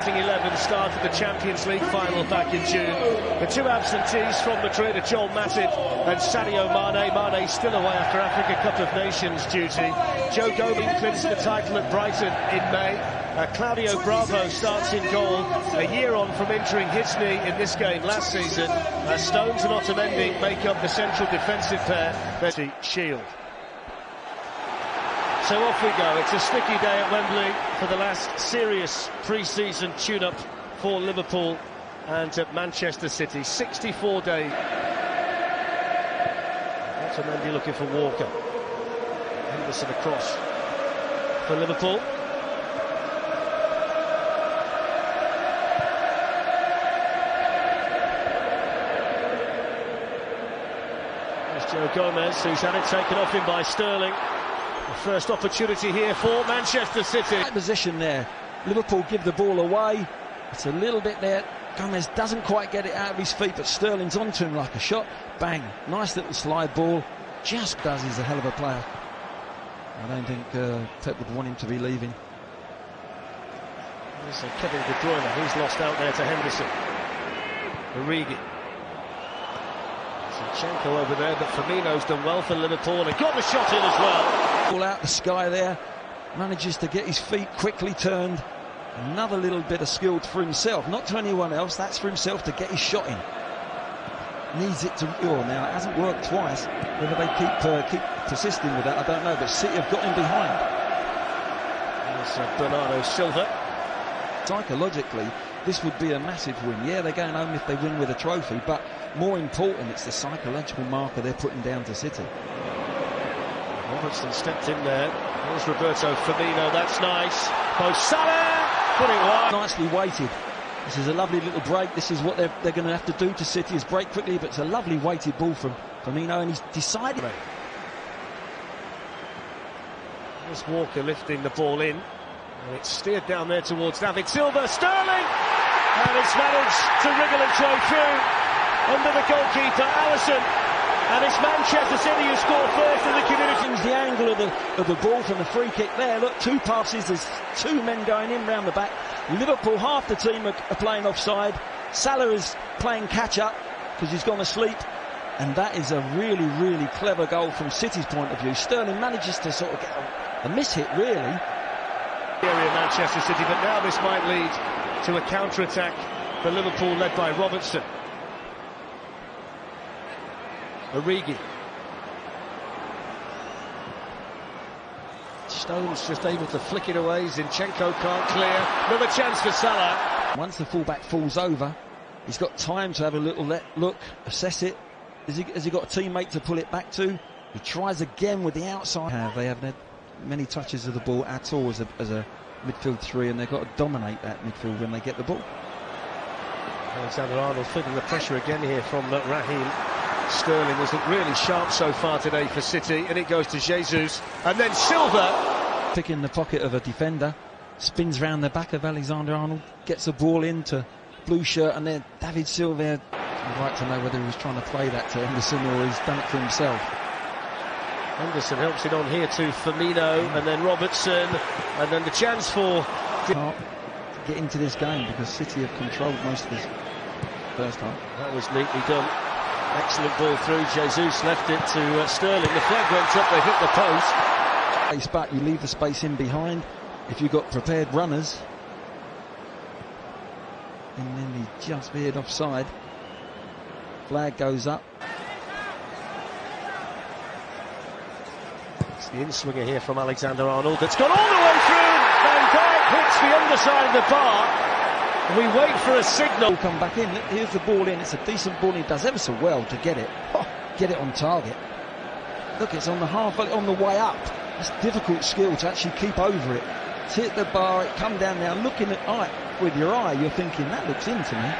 11 started the Champions League final back in June. The two absentees from Madrid are Joel Matip and Sadio Mane. Mane still away after Africa Cup of Nations duty. Joe Gomez clinches the title at Brighton in May. Claudio Bravo starts in goal, a year on from injuring his knee in this game last season. Stones and Otamendi make up the central defensive pair. Shield. So off we go. It's a sticky day at Wembley for the last serious pre-season tune-up for Liverpool and at Manchester City. 64 days. Otamendi looking for Walker. Henderson across for Liverpool. There's Joe Gomez, who's had it taken off him by Sterling. The first opportunity here for Manchester City. Right position there. Liverpool give the ball away. It's a little bit there. Gomez doesn't quite get it out of his feet, but Sterling's onto him like a shot. Bang. Nice little slide ball. Just does. He's a hell of a player. I don't think Pep would want him to be leaving. There's Kevin De Bruyne. He's lost out there to Henderson. Origi. Zinchenko over there, but Firmino's done well for Liverpool and got the shot in as well. All out the sky there, manages to get his feet quickly turned. Another little bit of skill for himself, not to anyone else, that's for himself to get his shot in. Needs it to, now it hasn't worked twice. Whether they keep persisting with that, I don't know, but City have got him behind. There's Bernardo Silva. Psychologically, this would be a massive win. Yeah, they're going home if they win with a trophy, but more important, it's the psychological marker they're putting down to City. Robertson stepped in there. Here's Roberto Firmino, that's nice. Mo Salah, put it wide. Nicely weighted. This is a lovely little break. This is what they're going to have to do to City, is break quickly, but it's a lovely weighted ball from Firmino, and he's decided. Here's Walker lifting the ball in. And it's steered down there towards David Silva. Sterling! And it's managed to wriggle its way through under the goalkeeper, Alisson. And it's Manchester City who score first in the community. The angle of the ball from the free kick there. Look, two passes, there's two men going in round the back. Liverpool, half the team are playing offside. Salah is playing catch-up because he's gone asleep. And that is a really, really clever goal from City's point of view. Sterling manages to sort of get a miss-hit, really. Area Manchester City, but now this might lead to a counter-attack for Liverpool led by Robertson. Origi. Stones just able to flick it away. Zinchenko can't clear. Another chance for Salah. Once the fullback falls over, he's got time to have a little look, assess it. Has he got a teammate to pull it back to? He tries again with the outside. They haven't had many touches of the ball at all as a midfield three, and they've got to dominate that midfield when they get the ball. Alexander-Arnold feeling the pressure again here from Raheem. Sterling has looked really sharp so far today for City, and it goes to Jesus, and then Silva picking the pocket of a defender, spins round the back of Alexander-Arnold, gets a ball into blue shirt, and then David Silva. I'd like to know whether he was trying to play that to Henderson or he's done it for himself. Henderson helps it on here to Firmino, and then Robertson, and then the chance for... Can't get into this game because City have controlled most of this first half. That was neatly done. Excellent ball through. Jesus left it to Sterling. The flag went up, they hit the post. But you leave the space in behind if you've got prepared runners. And then he just veered offside. Flag goes up. It's the in-swinger here from Alexander-Arnold that's gone all the way through. Van Dijk hits the underside of the bar. We wait for a signal. Come back in. Here's the ball in. It's a decent ball. He does ever so well to get it. Get it on target. Look, it's on the half, on the way up. It's difficult skill to actually keep over it. It's hit the bar, it come down now. Looking at it with your eye, you're thinking that looks in to me.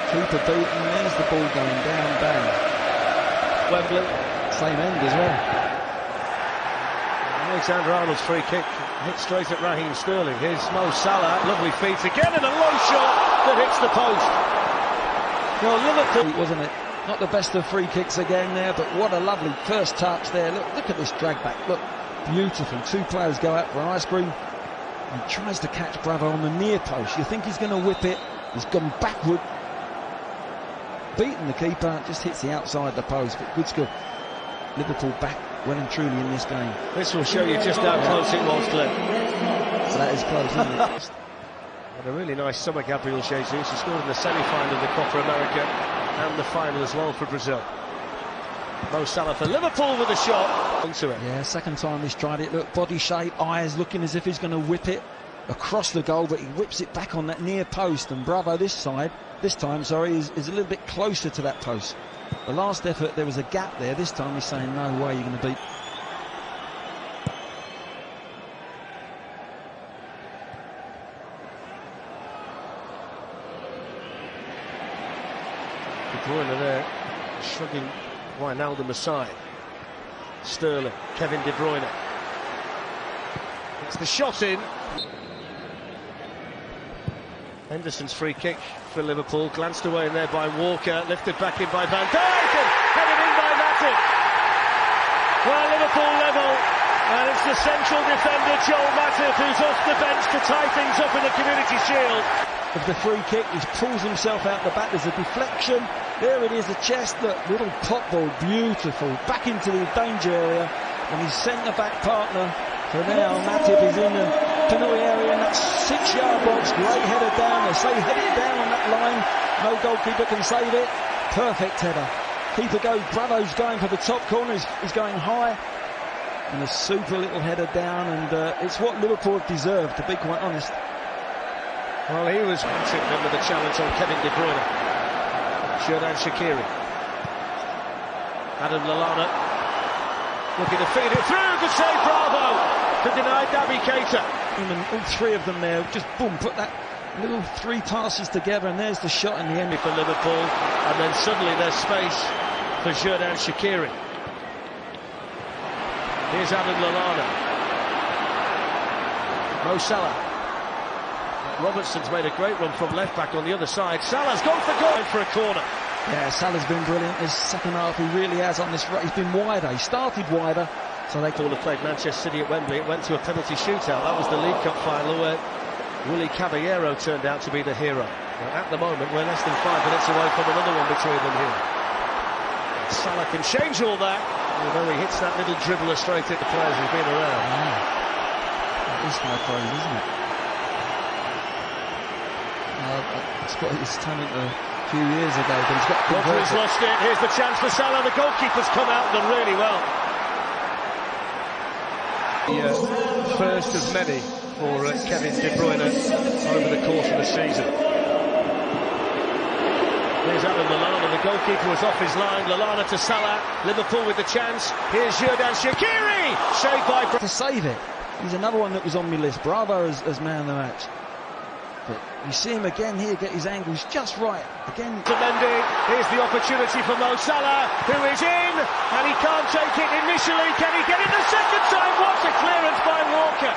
Keeper beat, and there's the ball going down, bang. Wembley, same end as well. Alexander-Arnold's free kick hit straight at Raheem Sterling. Here's Mo Salah, lovely feet again, and a low shot that hits the post. Liverpool, wasn't it? Not the best of free kicks again there, but what a lovely first touch there. Look at this drag back. Look, beautiful. Two players go out for ice cream. He tries to catch Bravo on the near post. You think he's going to whip it. He's gone backward. Beaten the keeper, just hits the outside the post, but good skill. Liverpool back well and truly in this game. This will show you just how close it was, Glenn. So that is close, isn't it? And a really nice summer, Gabriel Jesus. He scored in the semi-final of the Copa America and the final as well for Brazil. Mo Salah for Liverpool with a shot onto it. Yeah, second time he's tried it. Look, body shape, eyes looking as if he's going to whip it across the goal, but he whips it back on that near post, and Bravo this time, is a little bit closer to that post. The last effort, there was a gap there. This time he's saying, no way you're going to beat. De Bruyne there, shrugging Wijnaldum aside. Sterling, Kevin De Bruyne. It's the shot in. Henderson's free kick for Liverpool, glanced away in there by Walker, lifted back in by Van Dijk, and headed in by Mancity. Well, Liverpool level, and it's the central defender Joel Matip who's off the bench to tie things up in the Community Shield. Of the free kick, he pulls himself out the back, there's a deflection, there it is, the chest, look, little pop ball, beautiful, back into the danger area, and his centre-back partner, for now, Matip is in the penalty area in that 6-yard box, great header down, they say head it down on that line, no goalkeeper can save it, perfect header. Keeper goes, Bravo's going for the top corner, he's going high, and a super little header down, and it's what Liverpool deserved, to be quite honest. Well, he was Mancity with the challenge on Kevin De Bruyne. Xherdan Shaqiri. Adam Lallana looking to feed it through, good save, Bravo, to deny Naby Keita. And all three of them there, just boom, put that little three passes together, and there's the shot in the end. For Liverpool, and then suddenly there's space for Xherdan Shaqiri. Here's Adam Lallana. Mo Salah. Robertson's made a great run from left back on the other side. Salah's gone for goal for a corner. Yeah, Salah's been brilliant. His second half, he really has on this. He's been wider. He started wider. So they all have played Manchester City at Wembley. It went to a penalty shootout. That was the League Cup final where Willy Caballero turned out to be the hero. Now, at the moment, we're less than 5 minutes away from another one between them here. Salah can change all that, although he hits that little dribbler straight at the players who've been around. That is high praise, isn't it? I spotted his talent a few years ago, but he's got good He's lost it. Here's the chance for Salah. The goalkeeper's come out and done really well. The first of many for Kevin De Bruyne over the course of the season. Here's Adam Lallana. The goalkeeper was off his line. Lallana to Salah. Liverpool with the chance. Here's Xherdan Shaqiri. Saved by to save it. He's another one that was on my list. Bravo as man of the match. But you see him again here, get his angles just right. Again. To Mendy, here's the opportunity for Mo Salah, who is in, and he can't take it initially. Can he get it the second time? What a clearance by Walker.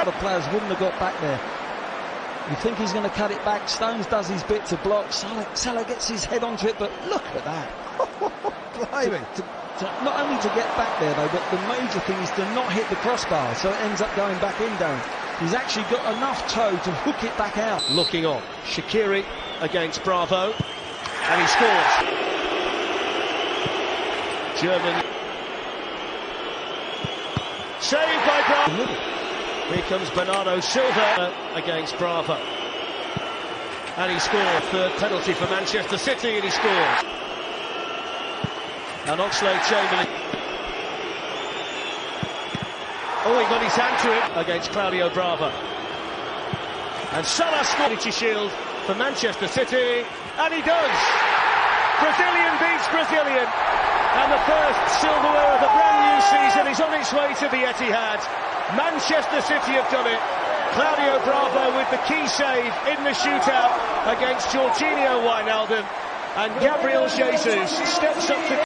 The players wouldn't have got back there. You think he's going to cut it back. Stones does his bit to block. Salah gets his head onto it, but look at that. Not only to get back there though, but the major thing is to not hit the crossbar, so it ends up going back in, Darren. He's actually got enough toe to hook it back out. Looking on, Shaqiri against Bravo, and he scores. German. Saved by Bravo. Here comes Bernardo Silva against Bravo. And he scored. Third penalty for Manchester City, and he scores. And Oxlade-Chamberlain. Oh, he got his hand to it against Claudio Bravo. And Salah scored the shield for Manchester City, and he does. Brazilian beats Brazilian, and the first silverware of the brand new season is on its way to the Etihad. Manchester City have done it. Claudio Bravo with the key save in the shootout against Jorginho Wijnaldum, and Gabriel Jesus steps up to